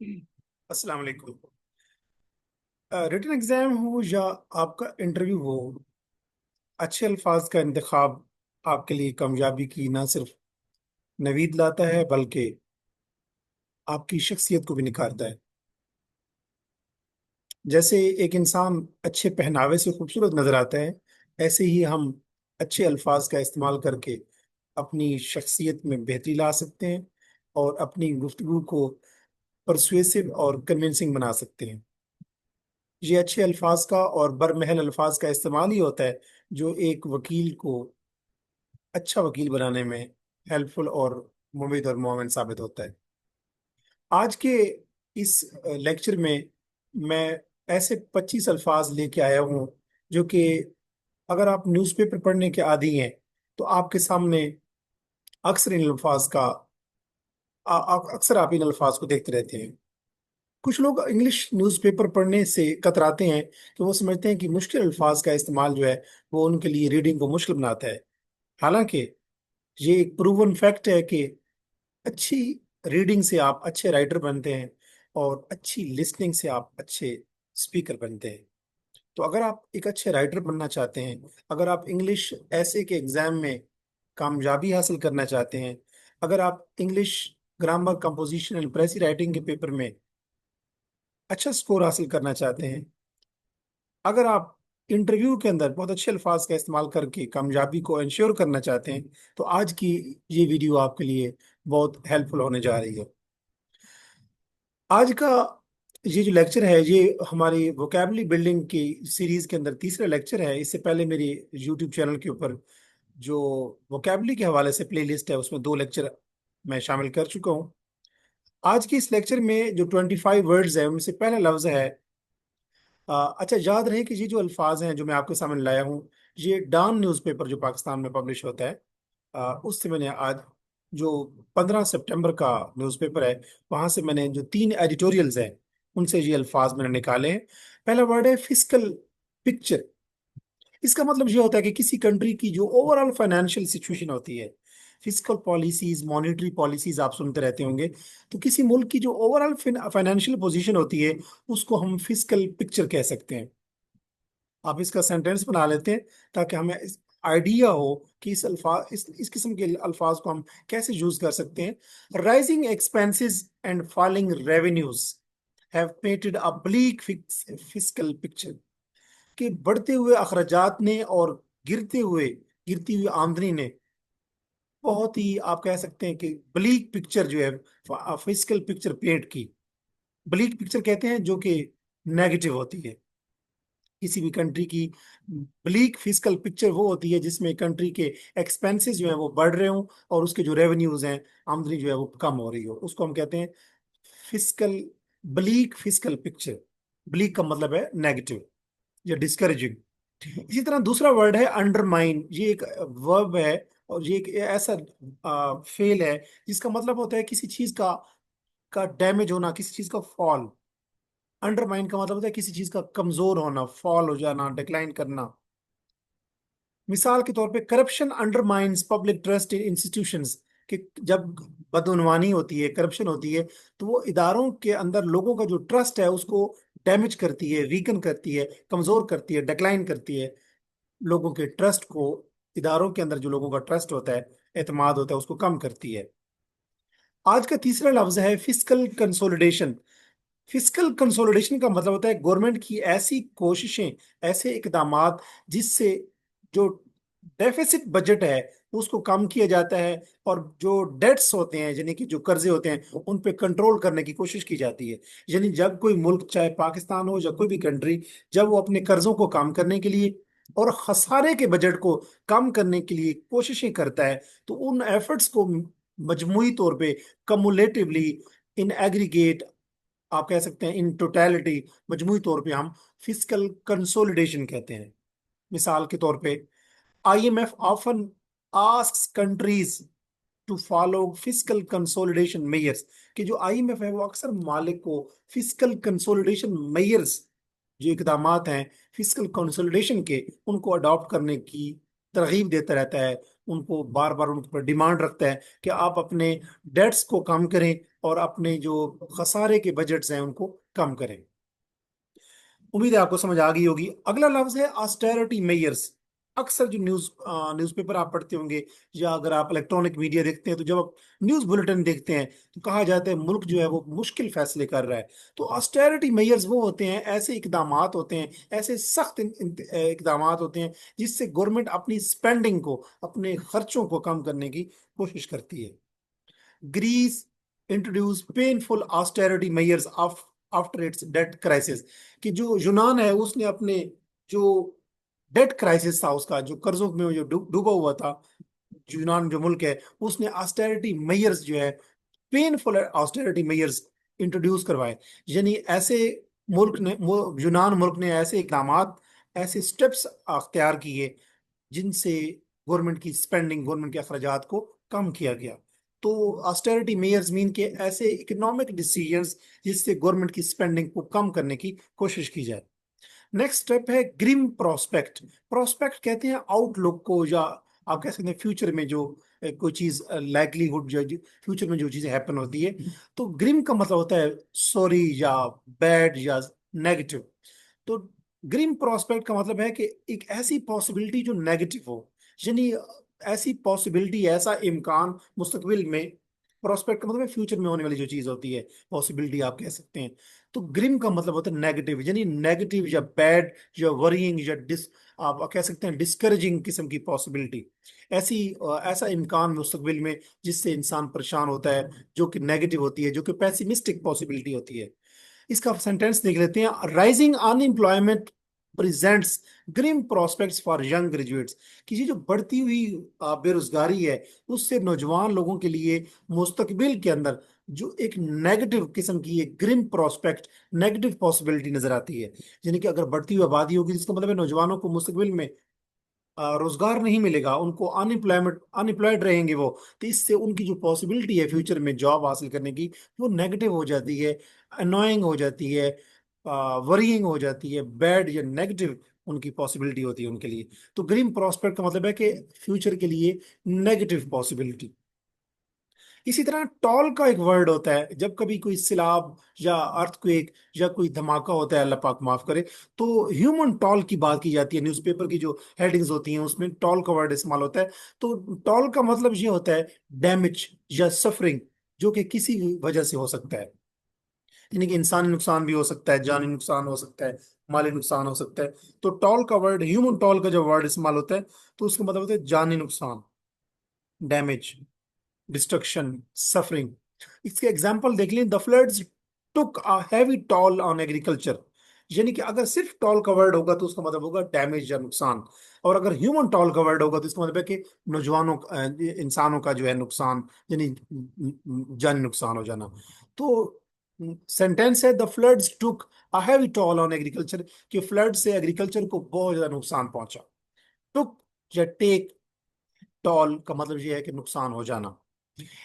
अस्सलाम वालेकुम। Written exam हो या आपका इंटरव्यू हो, अच्छे अल्फाज का इंतखाब आपके लिए कामयाबी की ना सिर्फ नवीद लाता है बल्कि आपकी शख्सियत को भी निखारता है। जैसे एक इंसान अच्छे पहनावे से खूबसूरत नजर आता है, ऐसे ही हम अच्छे अल्फाज का इस्तेमाल करके अपनी शख्सियत में बेहतरी ला सकते हैं और अपनी गुफ्तगू को परसुएसिव और कन्विंसिंग बना सकते हैं। ये अच्छे अल्फाज का और बरमहल अल्फाज का इस्तेमाल ही होता है जो एक वकील को अच्छा वकील बनाने में हेल्पफुल और मुफीद और मोमिन साबित होता है। आज के इस लेक्चर में मैं ऐसे 25 अल्फाज लेके आया हूँ जो कि अगर आप न्यूज़पेपर पढ़ने के आदी हैं तो आपके सामने अक्सर इन अल्फाज का अक्सर आप इन अल्फाज को देखते रहते हैं। कुछ लोग इंग्लिश न्यूज़पेपर पढ़ने से कतराते हैं कि वो समझते हैं कि मुश्किल अल्फाज का इस्तेमाल जो है वो उनके लिए रीडिंग को मुश्किल बनाता है। हालांकि ये एक प्रूवन फैक्ट है कि अच्छी रीडिंग से आप अच्छे राइटर बनते हैं और अच्छी लिसनिंग से आप अच्छे स्पीकर बनते हैं। तो अगर आप एक अच्छे राइटर बनना चाहते हैं, अगर आप इंग्लिश ऐसे के एग्जाम में कामयाबी हासिल करना चाहते हैं, अगर आप English grammar composition and प्रेसी writing के पेपर में अच्छा स्कोर हासिल करना चाहते हैं, अगर आप इंटरव्यू के अंदर बहुत अच्छे अल्फाज का इस्तेमाल करके कामयाबी को इंश्योर करना चाहते हैं, तो आज की ये वीडियो आपके लिए बहुत हेल्पफुल होने जा रही है। आज का ये जो लेक्चर है ये हमारी वोकेबलरी बिल्डिंग की सीरीज के अंदर तीसरा लेक्चर है। इससे पहले मेरी यूट्यूब चैनल के ऊपर जो वोकेबलरी के हवाले से प्लेलिस्ट है उसमें दो लेक्चर मैं शामिल कर चुका हूँ। आज के इस लेक्चर में जो 25 वर्ड्स है उनमें से पहला लफ्ज है अच्छा, याद रहे कि ये जो अल्फाज हैं जो मैं आपके सामने लाया हूँ, ये डॉन न्यूज़पेपर जो पाकिस्तान में पब्लिश होता है उससे मैंने आज जो 15 सितंबर का न्यूज़पेपर है वहां से मैंने जो तीन एडिटोरियल्स हैं उनसे ये अल्फाज मैंने निकाले हैं। पहला वर्ड है फिस्कल पिक्चर। इसका मतलब ये होता है कि किसी कंट्री की जो ओवरऑल फाइनेंशियल सिचुएशन होती है, फिजिकल पॉलिसीज मॉनेटरी पॉलिसीज आप सुनते रहते होंगे, तो किसी मुल्क की जो ओवरऑल फाइनेंशियल पोजीशन होती है उसको हम फिजिकल पिक्चर कह सकते हैं। आप इसका सेंटेंस बना लेते हैं ताकि हमें आइडिया हो कि इस किस्म के अल्फाज को हम कैसे यूज कर सकते हैं। Rising expenses and falling revenues have painted a bleak physical picture. कि बढ़ते हुए अखराजात ने और गिरती हुई आमदनी ने बहुत ही आप कह सकते हैं कि ब्लीक पिक्चर जो है फिजिकल पिक्चर पेंट की। ब्लीक पिक्चर कहते हैं जो कि नेगेटिव होती है। किसी भी कंट्री की ब्लीक फिजिकल पिक्चर वो होती है जिसमें कंट्री के एक्सपेंसेस जो है वो बढ़ रहे हों और उसके जो रेवेन्यूज हैं, आमदनी जो है वो कम हो रही हो, उसको हम कहते हैं physical bleak physical picture. Bleak का मतलब है नेगेटिव या डिस्करेजिंग। इसी तरह दूसरा वर्ड है अंडरमाइन। ये एक वर्ब है और ये एक ऐसा फेल है जिसका मतलब होता है किसी चीज का डैमेज होना, किसी चीज का फॉल। अंडरमाइन का मतलब होता है किसी चीज का कमजोर होना, फॉल हो जाना, डिक्लाइन करना। मिसाल के तौर पे corruption undermines public trust in institutions. कि जब बदउनवानी होती है, करप्शन होती है, तो वो इदारों के अंदर लोगों का जो ट्रस्ट है उसको डैमेज करती है, वीकन करती है, कमजोर करती है, डिक्लाइन करती है। लोगों के ट्रस्ट को, इदारों के अंदर जो लोगों का ट्रस्ट होता है, एतमाद होता है, उसको कम करती है। आज का तीसरा लफ्ज है फिस्कल कंसोलिडेशन। फिस्कल कंसोलिडेशन का मतलब होता है गवर्नमेंट की ऐसी कोशिशें, ऐसे इकदामात जिससे जो डेफिसिट बजट है उसको कम किया जाता है और जो डेट्स होते हैं यानी कि जो कर्जे होते हैं उन पे कंट्रोल करने की कोशिश की जाती है। यानी जब कोई मुल्क, चाहे पाकिस्तान हो या कोई भी कंट्री, जब वो अपने कर्जों को कम करने के लिए और खसारे के बजट को कम करने के लिए कोशिशें करता है, तो उन एफर्ट्स को मजमूई तौर पे, कमुलेटिवली, इन एग्रीगेट, आप कह सकते हैं इन टोटलिटी, मजमूई तौर पे हम फिजिकल कंसोलिडेशन कहते हैं। मिसाल के तौर पे IMF often asks countries to follow physical consolidation measures. कि जो IMF है वो अक्सर मालिक को फिजिकल कंसोलिडेशन मेयर्स, जो इकदामात हैं फिजिकल कंसोलिडेशन के, उनको अडॉप्ट करने की तरगीब देता रहता है, उनको बार बार उनके पर डिमांड रखता है कि आप अपने डेट्स को कम करें और अपने जो खसारे के बजट्स हैं उनको कम करें। उम्मीद है आपको समझ आ गई होगी। अगला लफ्ज है ऑस्टेरिटी मेयर्स। अक्सर जो न्यूज़पेपर आप पढ़ते होंगे या अगर आप इलेक्ट्रॉनिक मीडिया देखते हैं, तो जब आप न्यूज़ बुलेटिन देखते हैं तो कहा जाता है मुल्क जो है वो मुश्किल फैसले कर रहा है। तो ऑस्टेरिटी मेयर्स वो होते हैं, ऐसे इकदामात होते हैं, ऐसे सख्त इकदामात होते हैं जिससे गवर्नमेंट अपनी स्पेंडिंग को, अपने खर्चों को कम करने की कोशिश करती है। Greece introduce painful austerity measures after its debt crisis. कि जो यूनान है उसने अपने जो डेट क्राइसिस था, उसका जो कर्जों में जो डूबा हुआ था, यूनान जो मुल्क है उसने ऑस्टेरिटी मेयर्स जो है, पेनफुल ऑस्टेरिटी मेयर्स इंट्रोड्यूस करवाए। यानी ऐसे यूनान मुल्क ने ऐसे इकदाम, ऐसे स्टेप्स अख्तियार किए जिनसे गवर्नमेंट की स्पेंडिंग, गवर्नमेंट के अखराजात को कम किया गया। तो ऑस्टेरिटी मेयर्स मीन के ऐसे इकोनॉमिक डिसीजंस जिससे गवर्नमेंट की स्पेंडिंग को कम करने की कोशिश की जाए। नेक्स्ट स्टेप है ग्रिम प्रोस्पेक्ट। प्रोस्पेक्ट कहते हैं आउटलुक को, या आप कह सकते हैं फ्यूचर में जो कोई चीज लाइकलीहुड, जो फ्यूचर में जो चीजें हैपन होती है। तो ग्रिम का मतलब होता है सॉरी या बैड या नेगेटिव। तो ग्रीन प्रोस्पेक्ट का मतलब है कि एक ऐसी पॉसिबिलिटी जो नेगेटिव हो, यानी ऐसी पॉसिबिलिटी, ऐसा इम्कान मुस्तकबिल में। प्रोस्पेक्ट का मतलब है फ्यूचर में होने वाली जो चीज होती है, पॉसिबिलिटी आप कह सकते हैं। तो ग्रिम का मतलब होता है नेगेटिव, यानी नेगेटिव या बैड या वरीइंग या आप कह सकते हैं डिस्करेजिंग किस्म की पॉसिबिलिटी। ऐसा इम्कान मुस्तकबिल में जिससे इंसान परेशान होता है, जो कि नेगेटिव होती है, जो कि पेसिमिस्टिक पॉसिबिलिटी होती है। इसका सेंटेंस देख लेते हैं। Rising unemployment presents grim prospects for young graduates. कि ये जो बढ़ती हुई बेरोजगारी है, उससे नौजवान लोगों के लिए मुस्तकबिल के अंदर जो एक नेगेटिव किस्म की एक ग्रिम प्रोस्पेक्ट, नेगेटिव पॉसिबिलिटी नजर आती है। यानी कि अगर बढ़ती हुई आबादी होगी, जिसका मतलब है नौजवानों को मुस्तकबिल में रोजगार नहीं मिलेगा, उनको अनएम्प्लॉयड रहेंगे वो। तो इससे उनकी जो पॉसिबिलिटी है फ्यूचर में जॉब हासिल करने की, वो नेगेटिव हो जाती है, अनोइंग हो जाती है, वरीइंग हो जाती है, बैड या नेगेटिव उनकी पॉसिबिलिटी होती है उनके लिए। तो ग्रीन प्रोस्पेक्ट का मतलब है कि फ्यूचर के लिए नेगेटिव पॉसिबिलिटी। इसी तरह टॉल का एक वर्ड होता है, जब कभी कोई सिलाब या अर्थक्वेक या कोई धमाका होता है, अल्लाह पाक माफ करे, तो ह्यूमन टॉल की बात की जाती है। न्यूज़पेपर की जो हेडिंग्स होती हैं उसमें टॉल का वर्ड इस्तेमाल होता है। तो टॉल का मतलब ये होता है डैमेज या सफरिंग, जो कि किसी भी वजह से हो सकता है। यानी कि इंसानी नुकसान भी हो सकता है, जानी नुकसान हो सकता है, माली नुकसान हो सकता है। तो टॉल का वर्ड, ह्यूमन टॉल का जब वर्ड इस्तेमाल होता है, तो उसका मतलब होता है जानी नुकसान, डैमेज, डिस्ट्रक्शन, सफरिंग। इसके एग्जाम्पल देख लें। The floods took a heavy toll on agriculture. यानी कि अगर सिर्फ टॉल का वर्ड होगा तो उसका मतलब होगा डैमेज या नुकसान। और अगर ह्यूमन टॉल का वर्ड होगा तो इसका मतलब है कि इंसानों का जो है नुकसान, यानी जानी नुकसान हो जाना। तो सेंटेंस है the floods took a heavy toll on agriculture, कि फ्लड से एग्रीकल्चर को बहुत ज्यादा नुकसान पहुंचा। टुक या टेक, टॉल का मतलब यह है कि नुकसान हो जाना।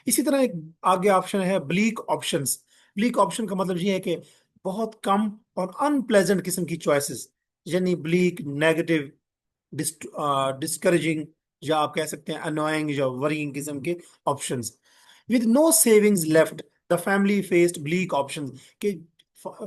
इसी तरह एक आगे ऑप्शन है ब्लीक ऑप्शंस। ब्लीक ऑप्शन का मतलब ये है कि बहुत कम और अनप्लेजेंट किस्म की चॉइसेस, यानी ब्लीक, नेगेटिव, डिस्करेजिंग, या आप कह सकते हैं अनोइंग या वरीइंग किस्म के options. With no savings left the family faced bleak options. कि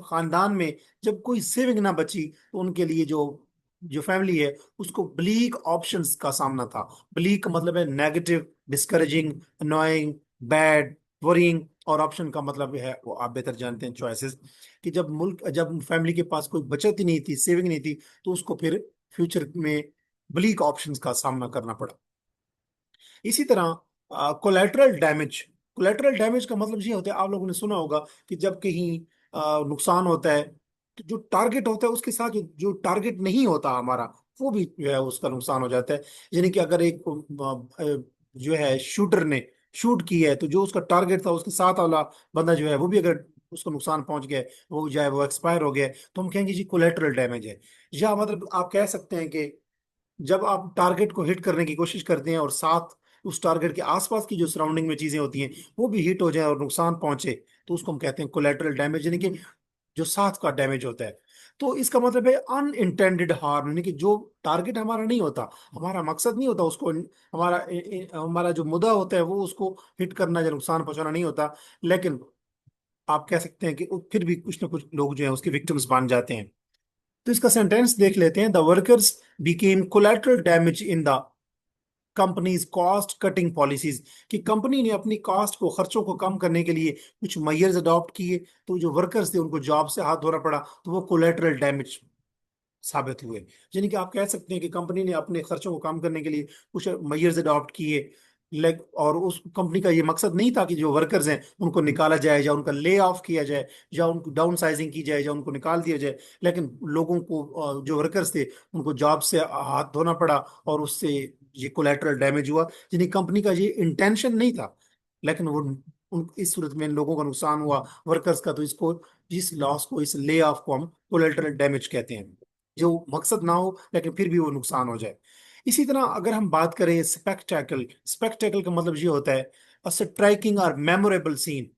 खानदान में जब कोई सेविंग ना बची, तो उनके लिए जो जो फैमिली है उसको ब्लीक ऑप्शंस का सामना था। ब्लीक का मतलब है negative, discouraging, annoying, bad, worrying. और ऑप्शन का मतलब है, वो आप बेहतर जानते हैं, चॉइसेस। कि जब फैमिली के पास कोई बचत ही नहीं थी, सेविंग नहीं थी, तो उसको फिर फ्यूचर में ब्लीक ऑप्शंस का सामना करना पड़ा। इसी तरह कोलेटरल डैमेज। कोलेटरल डैमेज का मतलब ये होता है, आप लोगों ने सुना होगा कि जब कहीं नुकसान होता है, तो जो टारगेट होता है उसके साथ जो टारगेट नहीं होता हमारा, वो भी जो है उसका नुकसान हो जाता है। यानी कि अगर एक जो है शूटर ने शूट की है, तो जो उसका टारगेट था उसके साथ वाला बंदा जो है वो भी अगर उसको नुकसान पहुंच गया, वो जो है वो एक्सपायर हो गया, तो हम कहेंगे जी कोलेटरल डैमेज है। या मतलब आप कह सकते हैं कि जब आप टारगेट को हिट करने की कोशिश करते हैं और साथ उस टारगेट के आसपास की जो सराउंडिंग में चीजें होती हैं वो भी हिट हो जाए और नुकसान पहुंचे, तो उसको हम कहते हैं कोलेटरल डैमेज, यानी कि जो साथ का डैमेज होता है। तो इसका मतलब है अनइंटेंडेड हार्म, यानी कि जो टारगेट हमारा नहीं होता, हमारा मकसद नहीं होता उसको, हमारा जो मुद्दा होता है वो उसको हिट करना या नुकसान पहुंचाना नहीं होता, लेकिन आप कह सकते हैं कि फिर भी कुछ ना कुछ लोग जो है उसके विक्टिम्स बन जाते हैं। तो इसका सेंटेंस देख लेते हैं। The workers became collateral damage in the companies cost cutting policies, कि कंपनी ने अपनी कॉस्ट को, खर्चों को कम करने के लिए कुछ मेजर्स अडॉप्ट किए, तो जो वर्कर्स थे उनको जॉब से हाथ धोना पड़ा, तो वो कोलेटरल डैमेज साबित हुए। यानी कि आप कह सकते हैं कि कंपनी ने अपने खर्चों को कम करने के लिए कुछ मेजर्स अडॉप्ट किए, लेग और उस कंपनी का ये मकसद नहीं था कि जो वर्कर्स हैं उनको निकाला जाए या उनका ले ऑफ किया जाए या उनको डाउन साइजिंग की जाए या उनको निकाल दिया जाए, लेकिन लोगों को, जो वर्कर्स थे उनको जॉब से हाथ धोना पड़ा, और उससे ये कोलेटरल डैमेज हुआ। यानी कंपनी का ये इंटेंशन नहीं था, लेकिन वो इस सूरत में इन लोगों का नुकसान हुआ, वर्कर्स का। तो इसको, इस लॉस को, इस ले ऑफ को हम कोलेटरल डैमेज कहते हैं, जो मकसद ना हो लेकिन फिर भी वो नुकसान हो जाए। इसी तरह अगर हम बात करें स्पेक्टेकल, स्पेक्टेकल का मतलब ये होता है अ स्ट्राइकिंग और मेमोरेबल सीन।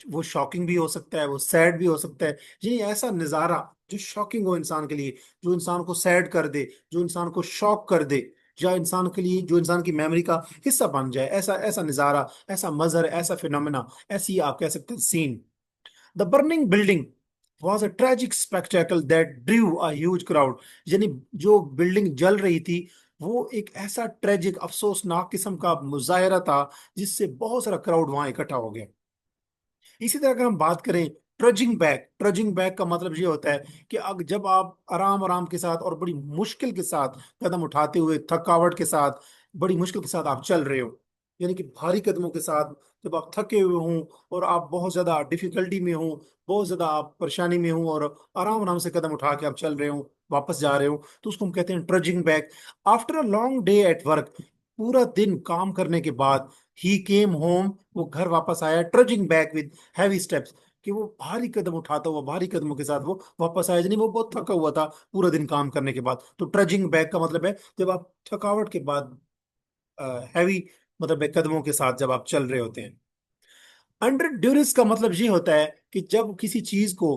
वो शॉकिंग भी हो सकता है, वो सैड भी हो सकता है। ये ऐसा नज़ारा जो शॉकिंग हो इंसान के लिए, जो इंसान को सैड कर दे, जो इंसान को शॉक कर दे, या इंसान के लिए, जो इंसान की मेमोरी का हिस्सा बन जाए, ऐसा ऐसा नज़ारा, ऐसा मंजर, ऐसा फिनोमेना, ऐसी आप कह सकते हैं scene. The burning building was a tragic spectacle that drew a huge crowd। यानी जो बिल्डिंग जल रही थी वो एक ऐसा ट्रेजिक, अफसोसनाक किस्म का मुजाहरा था जिससे बहुत सारा क्राउड वहां इकट्ठा हो गया। इसी तरह अगर हम बात करें ट्रजिंग बैक, ट्रजिंग बैक का मतलब ये होता है कि जब आप आराम आराम के साथ और बड़ी मुश्किल के साथ कदम उठाते हुए, थकावट के साथ, बड़ी मुश्किल के साथ आप चल रहे हो, यानी कि भारी कदमों के साथ, जब आप थके हुए हों और आप बहुत ज्यादा डिफिकल्टी में हो, बहुत ज्यादा आप परेशानी में हो, और आराम आराम से कदम उठा के आप चल रहे हो, वापस जा रहे हो, तो उसको हम कहते हैं ट्रजिंग back. After a long day at work, पूरा दिन काम करने के बाद, ही केम होम, वो घर वापस आया, ट्रजिंग बैक विद हैवी स्टेप्स, कि वो भारी कदम उठाता हुआ, भारी कदमों के साथ वो वापस आया, यानी वो बहुत थका हुआ था पूरा दिन काम करने के बाद। तो ट्रजिंग बैक का मतलब है जब आप थकावट के बाद हैवी, मतलब है कदमों के साथ जब आप चल रहे होते हैं। अंडर ड्यूरिस का मतलब ये होता है कि जब किसी चीज को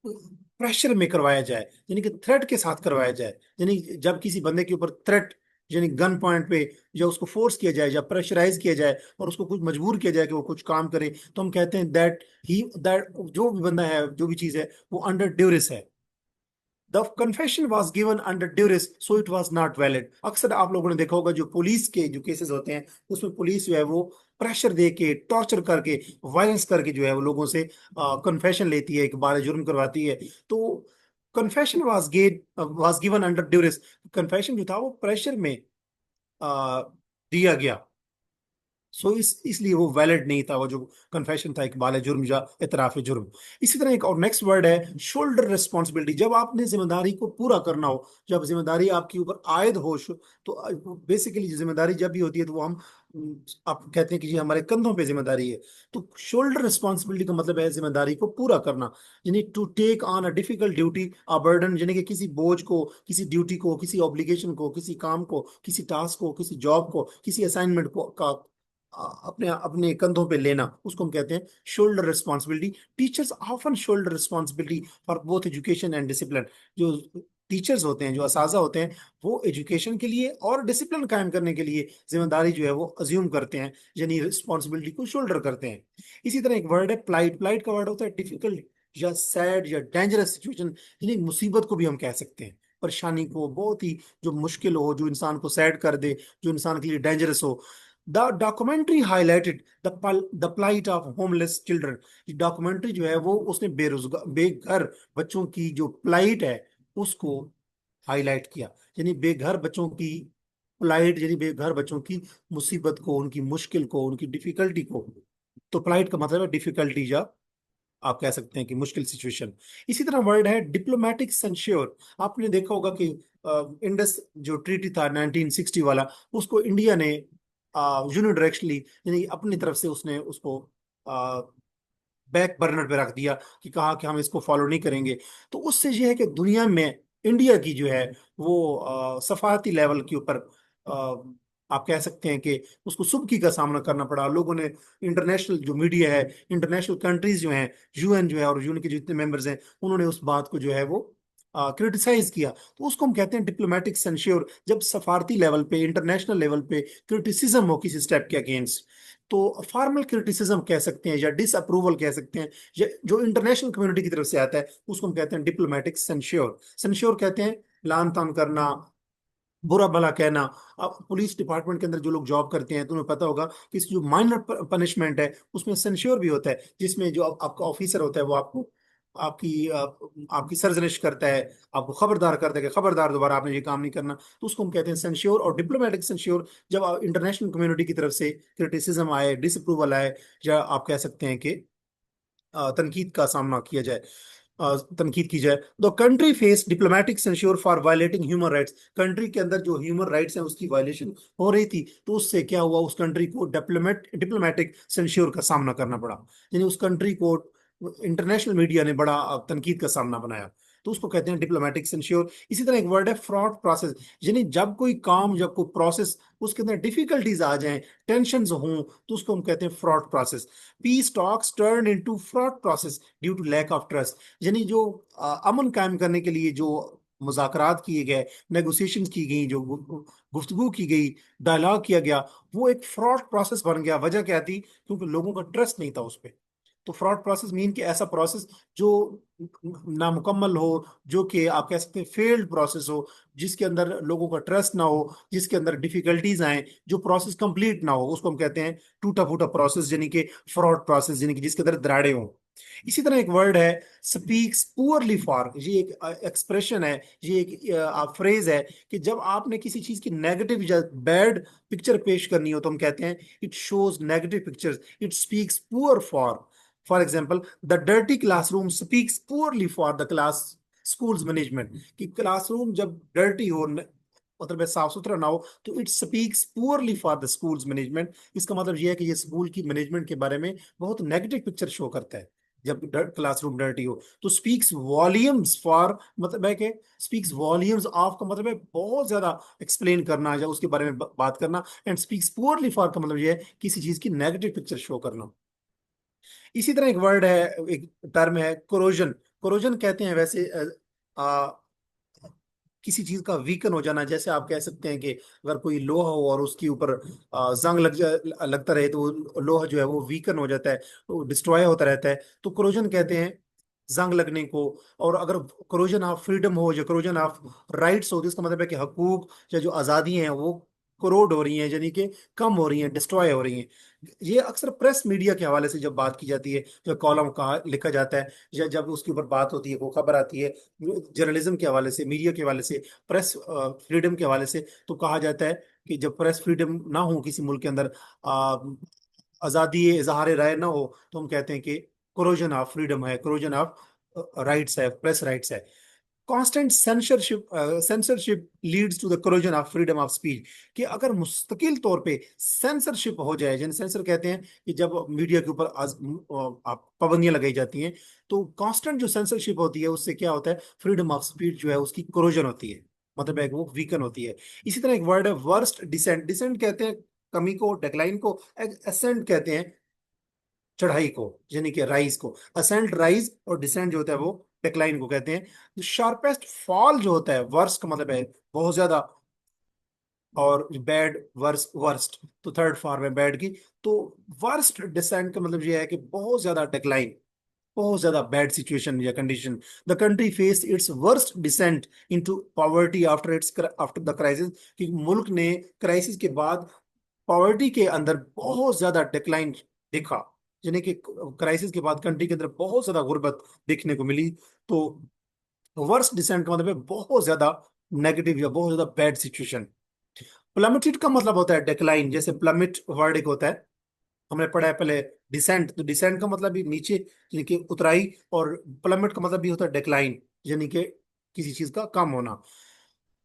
प्रेशर में करवाया जाए, यानी कि थ्रेट के साथ करवाया जाए, यानी जब किसी बंदे के ऊपर थ्रेट, यानी गन पॉइंट पे, या उसको फोर्स किया जाए या प्रेशराइज किया जाए और उसको कुछ मजबूर किया जाए कि वो कुछ काम करे, तो हम कहते हैं दैट जो भी बंदा है, जो भी चीज है, वो अंडर ड्यूरिस है। The confession was given under duress so it was not valid. अक्सर आप लोगों ने देखा होगा जो पुलिस के जो केसेस होते हैं उसमें पुलिस जो है वो प्रेशर दे के, टॉर्चर करके, वायलेंस करके जो है वो लोगों से कन्फेशन लेती है, एक बार जुर्म करवाती है। तो confession was given under duress, confession जो था वो प्रेशर में अ, दिया गया, सो इसलिए वो वैलिड नहीं था, वो जो कन्फेशन था इकबाल जुर्म या इतराफ जुर्म। इसी तरह एक और नेक्स्ट वर्ड है शोल्डर रिस्पॉन्सिबिलिटी। जब आपने जिम्मेदारी को पूरा करना हो, जब जिम्मेदारी आपके ऊपर आयद हो, तो बेसिकली जिम्मेदारी जब भी होती है तो वो हम आप कहते हैं कि जी हमारे कंधों पे जिम्मेदारी है। तो शोल्डर रिस्पॉन्सिबिलिटी का मतलब है जिम्मेदारी को पूरा करना, यानी to take on a difficult duty, a burden, यानी कि किसी बोझ को, किसी ड्यूटी को, किसी ऑब्लिगेशन को, किसी काम को, किसी टास्क को, किसी जॉब को, किसी असाइनमेंट को का अपने अपने कंधों पे लेना, उसको हम कहते हैं shoulder responsibility. Teachers often shoulder responsibility for both education and discipline. जो टीचर्स होते हैं, जो असाजा होते हैं, वो एजुकेशन के लिए और डिसिप्लिन कायम करने के लिए जिम्मेदारी जो है वो अज्यूम करते हैं, यानी रिस्पॉन्सिबिलिटी को शोल्डर करते हैं। इसी तरह एक वर्ड है प्लाइट। प्लाइट का वर्ड होता है डिफिकल्ट या सैड या डेंजरस सिचुएशन, यानी मुसीबत को भी हम कह सकते हैं, परेशानी को, बहुत ही जो मुश्किल हो, जो इंसान को सैड कर दे, जो इंसान के लिए डेंजरस हो। The documentary highlighted the plight of homeless children. Documentary जो है वो उसने बेरोजगार, बेघर बच्चों की जो प्लाइट है उसको हाईलाइट किया, यानी बेघर बच्चों की प्लाइट, यानी बेघर बच्चों की मुसीबत को, उनकी मुश्किल को, उनकी डिफिकल्टी को। तो प्लाइट का मतलब है डिफिकल्टी, या आप कह सकते हैं कि मुश्किल सिचुएशन। इसी तरह वर्ड है डिप्लोमेटिक सेंश्योर। आपने देखा होगा कि इंडस जो ट्रीटी था 1960 वाला, उसको इंडिया ने यूनिडायरेक्शनली, यानी अपनी तरफ से उसने उसको बैक बर्नर पे रख दिया, कि कहा कि हम इसको फॉलो नहीं करेंगे। तो उससे ये है कि दुनिया में इंडिया की जो है वो सफारती लेवल के ऊपर आप कह सकते हैं कि उसको सुबकी का सामना करना पड़ा। लोगों ने, इंटरनेशनल जो मीडिया है, इंटरनेशनल कंट्रीज जो हैं, यूएन जो है और यूएन के जितने मेंबर्स हैं, उन्होंने उस बात को जो है वो क्रिटिसाइज किया। तो उसको हम कहते हैं डिप्लोमेटिक सेंश्योर। जब सफारती लेवल पे, इंटरनेशनल लेवल पे क्रिटिसिज्म हो किसी स्टेप के अगेंस्ट, तो फॉर्मल क्रिटिसिज्म कह सकते हैं या डिसअप्रूवल कह सकते हैं, या जो इंटरनेशनल कम्युनिटी की तरफ से आता है उसको हम कहते हैं डिप्लोमेटिक सेंश्योर। सेंश्योर कहते हैं लान तान करना, बुरा भला कहना। अब पुलिस डिपार्टमेंट के अंदर जो लोग जॉब करते हैं, तुम्हें पता होगा कि इस जो माइनर पनिशमेंट है उसमें सेंश्योर भी होता है, जिसमें जो आपका ऑफिसर होता है वो आपको आपकी सर्जनिश करता है, आपको खबरदार करता है कि खबरदार दोबारा आपने ये काम नहीं करना। तो उसको हम कहते हैं सेंश्योर और डिप्लोमेटिक सेंश्योर। जब इंटरनेशनल कम्युनिटी की तरफ से क्रिटिसिज्म आए, डिसअप्रूवल आए, या आप कह सकते हैं कि तनकीद का सामना किया जाए, तनकीद की जाए। The country face diplomatic censure for violating human rights. Country के अंदर जो ह्यूमन राइट्स हैं उसकी वायलेशन हो रही थी, तो उससे क्या हुआ, उस कंट्री को डिप्लोमेटिक सेंश्योर का सामना करना पड़ा। यानी उस कंट्री को इंटरनेशनल मीडिया ने बड़ा तनकीद का सामना बनाया। तो उसको कहते हैं डिप्लोमेटिक सेंश्योर। इसी तरह एक वर्ड है फ्रॉड प्रोसेस। यानी जब कोई काम, जब कोई प्रोसेस, उसके अंदर डिफिकल्टीज आ जाएं, टेंशन हों, तो उसको हम कहते हैं fraught process. Peace talks turn into fraught process due to lack of trust. यानी जो अमन कायम करने के लिए जो मुज़ाकरात किए गए, नेगोशिएशन की गई, जो गुफ्तगू की गई, डायलॉग किया गया, वो एक फ्रॉड प्रोसेस बन गया। वजह क्या थी? क्योंकि लोगों का ट्रस्ट नहीं था उस पर। तो फ्रॉड प्रोसेस मीन कि ऐसा प्रोसेस जो नामुकम्मल हो, जो कि आप कह सकते हैं फेल्ड प्रोसेस हो, जिसके अंदर लोगों का ट्रस्ट ना हो, जिसके अंदर डिफिकल्टीज आए, जो प्रोसेस कंप्लीट ना हो, उसको हम कहते हैं टूटा फूटा प्रोसेस, यानी कि फ्रॉड प्रोसेस, यानी कि जिसके अंदर दरारें हों। इसी तरह एक वर्ड है स्पीक्स पुअरली फॉर। ये एक एक्सप्रेशन है, ये एक फ्रेज है कि जब आपने किसी चीज की नेगेटिव या बैड पिक्चर पेश करनी हो, तो हम कहते हैं it shows negative pictures, it speaks poor for example the dirty classroom speaks poorly for the class schools management. कि क्लासरूम जब डर्टी हो, मतलब है साफ सुथरा ना हो, तो it speaks poorly for the schools management. इसका मतलब यह है कि ये स्कूल की मैनेजमेंट के बारे में बहुत नेगेटिव पिक्चर शो करता है जब क्लासरूम डर्टी हो। तो स्पीक्स वॉल्यूम्स फॉर मतलब है कि स्पीक्स वॉल्यूम्स ऑफ का मतलब है बहुत ज्यादा एक्सप्लेन करना या उसके बारे में बात करना। एंड स्पीक्स पुअरली फॉर का मतलब यह है किसी चीज की नेगेटिव पिक्चर शो करना। इसी तरह एक वर्ड है, एक टर्म है कोरोजन। कोरोजन कहते हैं वैसे किसी चीज का वीकन हो जाना। जैसे आप कह सकते हैं कि अगर कोई लोहा हो और उसके ऊपर जंग लगता रहे, तो वो लोहा जो है वो वीकन हो जाता है, वो डिस्ट्रॉय होता रहता है। तो क्रोजन कहते हैं जंग लगने को। और अगर क्रोजन ऑफ फ्रीडम हो या क्रोजन ऑफ राइट्स हो, तो इसका मतलब है कि हकूक या जो आज़ादी हैं वो करोड हो रही हैं, यानी कि कम हो रही हैं, डिस्ट्रॉय हो रही हैं। ये अक्सर प्रेस मीडिया के हवाले से जब बात की जाती है, जब कॉलम कहा लिखा जाता है, या जब उसके ऊपर बात होती है, वो खबर आती है जर्नलिज्म के हवाले से, मीडिया के हवाले से, प्रेस फ्रीडम के हवाले से, तो कहा जाता है कि जब प्रेस फ्रीडम ना हो किसी मुल्क के अंदर, आज़ादी इजहार राय ना हो, तो हम कहते हैं कि क्रोजन ऑफ फ्रीडम है, क्रोजन ऑफ राइट्स है, प्रेस राइट्स है। Constant censorship leads to the corrosion of freedom of speech. कि अगर मुस्तकिल तौर पे सेंसरशिप हो जाए, जिन सेंसर कहते हैं कि जब मीडिया के ऊपर पाबंदियां लगाई जाती हैं, तो कांस्टेंट जो सेंसरशिप होती है उससे क्या होता है, फ्रीडम ऑफ स्पीच जो है उसकी करोजन होती है, मतलब है कि वो वीकन होती है। इसी तरह एक वर्ड है वर्स्ट डिसेंट। डिसेंट कहते हैं कमी को, डेक्लाइन को। असेंट कहते हैं चढ़ाई को, यानी कि राइज को। असेंट राइज, और डिसेंट जो होता है वो डिक्लाइन को कहते हैं। जो शार्पेस्ट फॉल जो होता है, वर्स्ट का मतलब है बहुत ज्यादा, और बैड वर्स वर्स्ट, तो थर्ड फॉर्म है बैड की। तो वर्स्ट डिसेंट का मतलब ये है कि बहुत ज्यादा डिक्लाइन, बहुत ज्यादा बैड सिचुएशन या condition. The country face its worst descent into poverty after the crisis. कि मुल्क ने क्राइसिस के बाद पॉवर्टी के अंदर बहुत ज्यादा डिक्लाइन देखा, यानी कि क्राइसिस के बाद कंट्री के अंदर बहुत ज्यादा गुर्बत देखने को मिली। तो वर्स्ट डिसेंट का मतलब है बहुत ज्यादा नेगेटिव या बहुत ज्यादा बैड सिचुएशन। प्लमेटेड का मतलब होता है डिक्लाइन। जैसे प्लमेट वर्ड एक होता है, हमने पढ़ा है पहले डिसेंट, तो डिसेंट का मतलब भी नीचे, यानी कि उतराई। और प्लमेट का मतलब भी होता है डिक्लाइन, यानी कि किसी चीज का कम होना।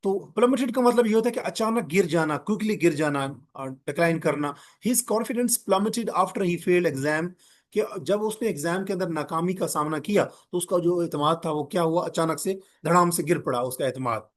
तो प्लमेटेड का मतलब ये होता है कि अचानक गिर जाना, क्विकली गिर जाना, डिक्लाइन करना। His confidence plummeted after he failed exam. कि जब उसने एग्जाम के अंदर नाकामी का सामना किया, तो उसका जो एतमाद था वो क्या हुआ, अचानक से धड़ाम से गिर पड़ा उसका एतमाद।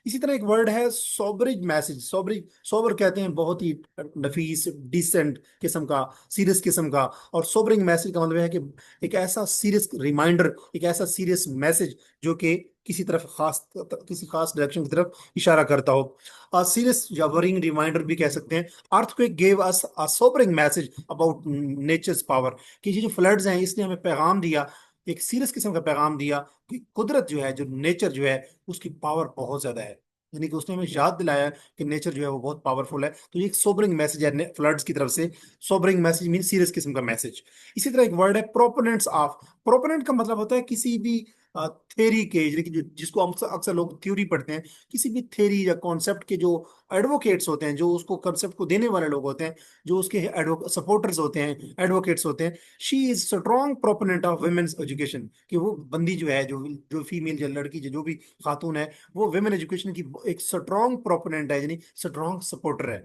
इसी तरह एक वर्ड है सोबरिज मैसेज। सोबरिज, सोबर कहते हैं बहुत ही नफीस, डिसेंट किस्म का, सीरियस किस्म का। और सोबरिंग मैसेज का मतलब है कि एक ऐसा सीरियस रिमाइंडर, एक ऐसा सीरियस मैसेज जो कि किसी खास डायरेक्शन की तरफ इशारा करता हो। सीरियस या वरिंग रिमाइंडर भी कह सकते हैं। Earthquake gave us a sobering message about nature's power, कि ये जो फ्लड्स हैं इसने हमें पैगाम दिया, एक सीरियस किस्म का पैगाम दिया कि कुदरत जो है, जो नेचर जो है, उसकी पावर बहुत ज्यादा है। यानी कि उसने हमें याद दिलाया कि नेचर जो है वो बहुत पावरफुल है। तो ये एक सोबरिंग मैसेज है फ्लड्स की तरफ से। सोबरिंग मैसेज मीन सीरियस किस्म का मैसेज। इसी तरह एक वर्ड है प्रोपोनेंट्स ऑफ। प्रोपोनेंट का मतलब होता है किसी भी थ्योरी के, यानी कि जिसको हम अक्सर लोग थ्योरी पढ़ते हैं, किसी भी थ्योरी या कॉन्सेप्ट के जो एडवोकेट्स होते हैं, जो उसको कॉन्सेप्ट को देने वाले लोग होते हैं, जो उसके सपोर्टर्स होते हैं, एडवोकेट्स होते हैं। She is strong proponent of women's education, कि वो बंदी जो है, जो जो फीमेल, जो लड़की, जो भी खातून है, वो वुमेन एजुकेशन की एक स्ट्रॉन्ग प्रोपोनेंट है, यानी स्ट्रॉन्ग सपोर्टर है।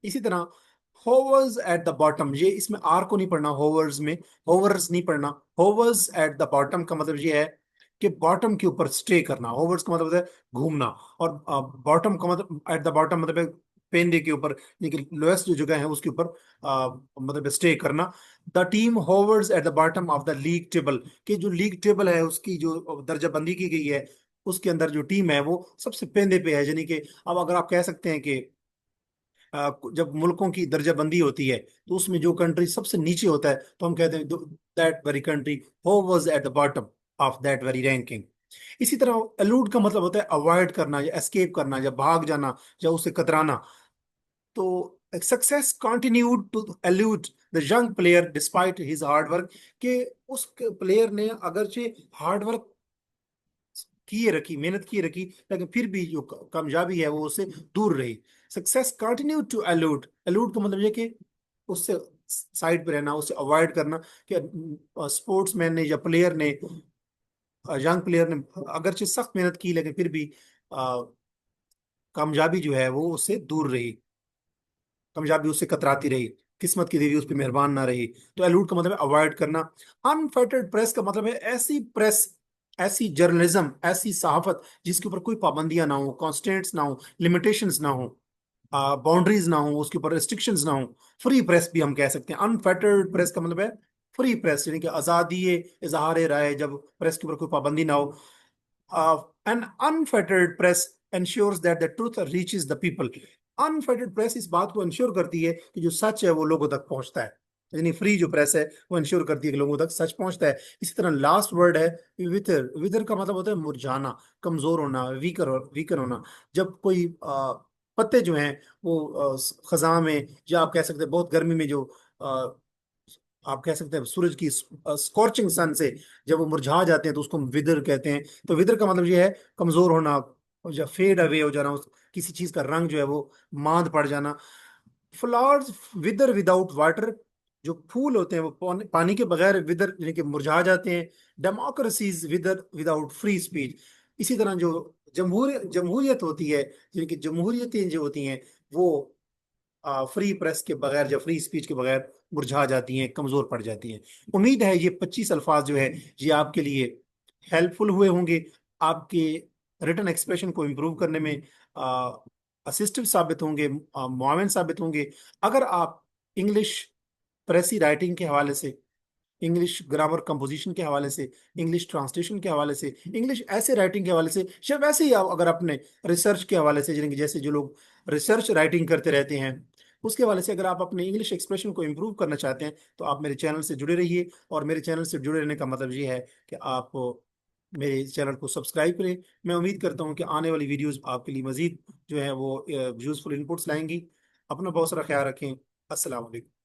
इसी तरह होवर्स एट द बॉटम, ये इसमें आर को नहीं पढ़ना, होवर्स में, होवर्स नहीं पढ़ना। होवर्स एट द बॉटम का मतलब ये है कि बॉटम के ऊपर स्टे करना। होवर्स का मतलब होता है घूमना। और बॉटम का मतलब, एट द बॉटम मतलब है पेंडे के ऊपर, लेकिन लोएस्ट जो जगह है उसके ऊपर मतलब स्टे करना। The team hovers at the bottom of the league table, कि जो लीग टेबल है उसकी जो दर्जाबंदी की गई है, उसके अंदर जो टीम है वो सबसे पेंदे पे है। यानी कि अब अगर आप कह सकते हैं कि जब मुल्कों की दर्जाबंदी होती है तो उसमें जो कंट्री सबसे नीचे होता है तो हम कहते हैं that very country who was at the bottom of that very ranking. इसी तरह एलूड का मतलब होता है अवॉइड करना, या एस्केप करना, या भाग जाना, या उससे कतराना। तो success continued to elude the young player despite his hard work, कि उस प्लेयर ने अगरचे हार्ड वर्क किए रखी, मेहनत किए रखी, लेकिन फिर भी जो कामयाबी है वो उससे दूर रही। सक्सेस कंटिन्यू टू एलूड, एलूड का मतलब ये कि उससे साइड पे रहना, उससे अवॉइड करना। कि स्पोर्ट्समैन ने या प्लेयर ने, यंग प्लेयर ने अगरचे सख्त मेहनत की लेकिन फिर भी अ, कामयाबी जो है वो उससे दूर रही, कामयाबी उससे कतराती रही, किस्मत की देवी उस पर मेहरबान ना रही। तो एलूड का मतलब है अवॉइड करना। अनफेटर्ड प्रेस का मतलब है ऐसी प्रेस, ऐसी जर्नलिज्म, ऐसी सहाफत जिसके ऊपर कोई पाबंदियां ना हो, कॉन्स्टेंट्स ना हो, लिमिटेशंस ना हो, बाउंड्रीज ना हो, उसके ऊपर रिस्ट्रिक्शंस ना हो। फ्री प्रेस भी हम कह सकते हैं। अनफेटर्ड प्रेस का मतलब है फ्री प्रेस, यानी कि आजादी इजहार राय, जब प्रेस के ऊपर कोई पाबंदी ना हो। An unfettered press ensures that the truth reaches the people। Unfettered press इस बात को इंश्योर करती है कि जो सच है वो लोगों तक पहुंचता है। यानी फ्री जो प्रेस है वो इंश्योर करती है कि लोगों तक सच पहुंचता है। इसी तरह लास्ट वर्ड है विथर। विथर का मतलब होता है मुरझाना, कमजोर होना, वीकर होना। जब कोई पत्ते जो हैं वो खजा में, या आप कह सकते हैं बहुत गर्मी में, जो आप कह सकते हैं सूरज की स्कॉर्चिंग सन से जब वो मुरझा जाते हैं तो उसको हम विदर कहते हैं। तो विदर का मतलब ये है कमजोर होना, या फेड अवे हो जाना, किसी चीज का रंग जो है वो मांद पड़ जाना। फ्लावर्स विदर विदाउट वाटर, जो फूल होते हैं वो पानी के बगैर विदर, यानी कि मुरझा जाते हैं। Democracies wither without free speech. इसी तरह जो जमहूरियत होती है, यानी कि जमहूरियतें जो होती हैं वो फ्री प्रेस के बगैर, या फ्री स्पीच के बगैर मुरझा जाती हैं, कमजोर पड़ जाती हैं। उम्मीद है ये 25 अल्फाज जो है ये आपके लिए हेल्पफुल हुए होंगे, आपके रिटन एक्सप्रेशन को इम्प्रूव करने में असिस्टिव साबित होंगे, मुआविन साबित होंगे। अगर आप इंग्लिश प्रेसी राइटिंग के हवाले से, इंग्लिश ग्रामर कंपोजिशन के हवाले से, इंग्लिश ट्रांसलेशन के हवाले से, इंग्लिश ऐसे राइटिंग के हवाले से, या वैसे ही आप अगर अपने रिसर्च के हवाले से, यानी कि जैसे जो लोग रिसर्च राइटिंग करते रहते हैं उसके हवाले से, अगर आप अपने इंग्लिश एक्सप्रेशन को इम्प्रूव करना चाहते हैं तो आप मेरे चैनल से जुड़े रहिए। और मेरे चैनल से जुड़े रहने का मतलब ये है कि आप मेरे चैनल को सब्सक्राइब करें। मैं उम्मीद करता हूँ कि आने वाली वीडियोस आपके लिए मजीद जो है वो यूजफुल इनपुट्स लाएंगी। अपना बहुत सारा ख्याल रखें। अस्सलाम वालेकुम।